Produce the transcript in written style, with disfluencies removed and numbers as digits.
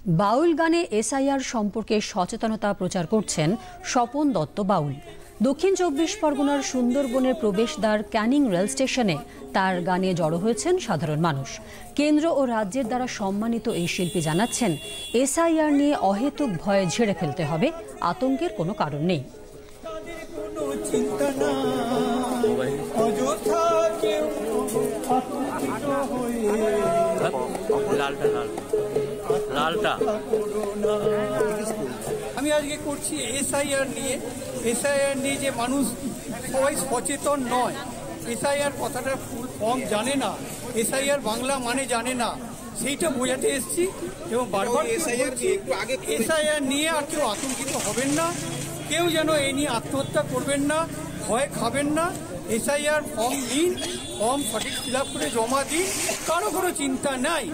বাউল গানে এসআইআর সম্পর্কে সচেতনতা প্রচার করছেন স্বপন দত্ত বাউল। দক্ষিণ ২৪ পরগনার সুন্দরবনের প্রবেশদ্বার ক্যানিং রেল স্টেশনে তার গানে জড়ো হয়েছেন সাধারণ মানুষ। কেন্দ্র ও রাজ্যের দ্বারা সম্মানিত এই শিল্পী জানাচ্ছেন, এসআইআর নিয়ে অহেতুক ভয়ে ঝেড়ে ফেলতে হবে, আতঙ্কের কোনো কারণ নেই। আমি আজকে করছি এসআইআর নিয়ে যে মানুষ সবাই সচেতন নয়, এসআইআর কথাটার ফুল ফর্ম জানে না, এসআইআর বাংলা মানে জানে না, সেইটা বোঝাতে এসেছি। এবং বারবার এসআইআর নিয়ে আর কেউ আতঙ্কিত হবেন না, কেউ যেন এই নিয়ে আত্মহত্যা করবেন না, ভয় খাবেন না। এসআইআর ফর্ম নিন, ফর্ম সঠিক ফিল আপ করে জমা দিন, কারো কোনো চিন্তা নাই।